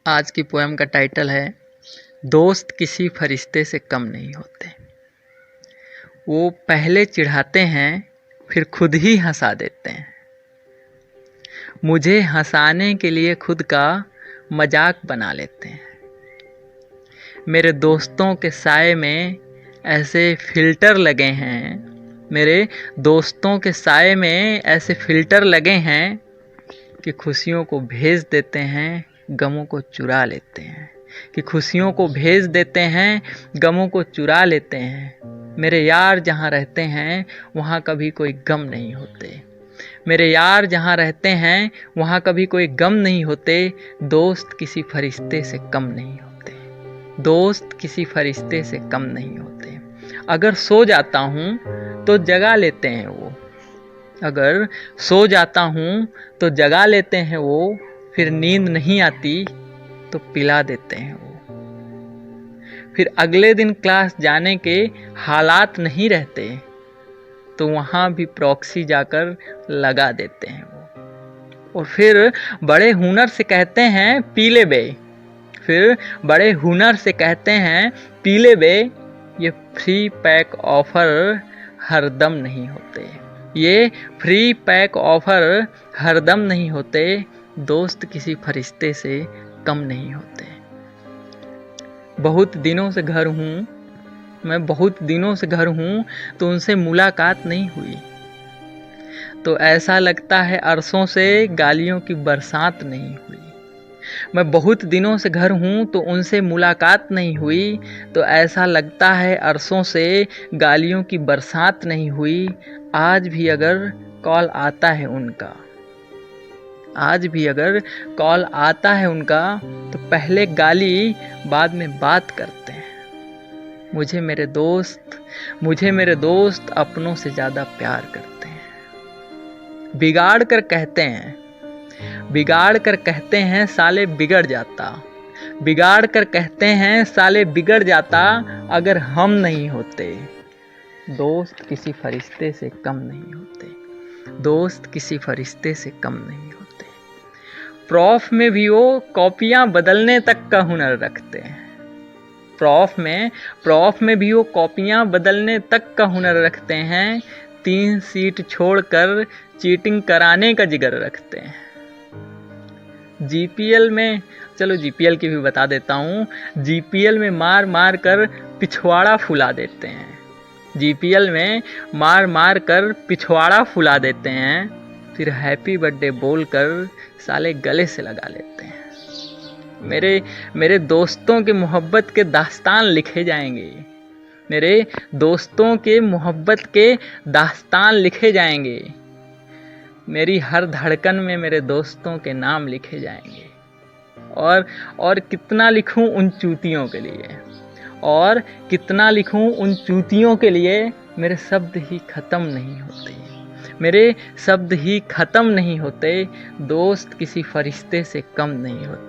आज की पोएम का टाइटल है दोस्त किसी फरिश्ते से कम नहीं होते। वो पहले चिढ़ाते हैं फिर खुद ही हंसा देते हैं। मुझे हंसाने के लिए खुद का मजाक बना लेते हैं। मेरे दोस्तों के साए में ऐसे फ़िल्टर लगे हैं। मेरे दोस्तों के साए में ऐसे फ़िल्टर लगे हैं कि खुशियों को भेज देते हैं, गमों को चुरा लेते हैं। कि खुशियों को भेज देते हैं, गमों को चुरा लेते हैं। मेरे यार जहाँ रहते हैं वहाँ कभी कोई गम नहीं होते। मेरे यार जहाँ रहते हैं वहाँ कभी कोई गम नहीं होते। दोस्त किसी फरिश्ते से कम नहीं होते। दोस्त किसी फरिश्ते से कम नहीं होते। अगर सो जाता हूँ तो जगा लेते हैं वो। अगर सो जाता हूँ तो जगा लेते हैं वो। फिर नींद नहीं आती तो पिला देते हैं वो। फिर अगले दिन क्लास जाने के हालात नहीं रहते तो वहाँ भी प्रॉक्सी जाकर लगा देते हैं वो। और फिर बड़े हुनर से कहते हैं पीले बे। फिर बड़े हुनर से कहते हैं पीले बे। ये फ्री पैक ऑफर हरदम नहीं होते। ये फ्री पैक ऑफर हरदम नहीं होते। दोस्त किसी फरिश्ते से कम नहीं होते। बहुत दिनों से घर हूँ मैं, बहुत दिनों से घर हूँ तो उनसे मुलाकात नहीं हुई। तो ऐसा लगता है अरसों से गालियों की बरसात नहीं हुई। मैं बहुत दिनों से घर हूँ तो उनसे मुलाकात नहीं हुई। तो ऐसा लगता है अरसों से गालियों की बरसात नहीं हुई। आज भी अगर कॉल आता है उनका, आज भी अगर कॉल आता है उनका तो पहले गाली बाद में बात करते हैं। मुझे मेरे दोस्त अपनों से ज़्यादा प्यार करते हैं। बिगाड़ कर कहते हैं साले बिगड़ जाता। बिगाड़ कर कहते हैं साले बिगड़ जाता अगर हम नहीं होते। दोस्त किसी फरिश्ते से कम नहीं होते। दोस्त किसी फरिश्ते से कम नहीं होते। प्रॉफ में भी वो कॉपियाँ बदलने तक का हुनर रखते हैं। प्रॉफ में भी वो कॉपियाँ बदलने तक का हुनर रखते हैं। 3 सीट छोड़कर चीटिंग कराने का जिगर रखते हैं। जीपीएल की भी बता देता हूँ। जीपीएल में मार मार कर पिछवाड़ा फुला देते हैं। जीपीएल में मार मार कर पिछवाड़ा फुला देते हैं। फिर हैप्पी बर्थडे बोलकर साले गले से लगा लेते हैं। मेरे दोस्तों के मोहब्बत के दास्तान लिखे जाएंगे। मेरे दोस्तों के मोहब्बत के दास्तान लिखे जाएंगे। मेरी हर धड़कन में मेरे दोस्तों के नाम लिखे जाएंगे। और कितना लिखूं उन चूतियों के लिए, और कितना लिखूं उन चूतियों के लिए। मेरे शब्द ही ख़त्म नहीं होते। मेरे शब्द ही ख़त्म नहीं होते। दोस्त किसी फरिश्ते से कम नहीं होते।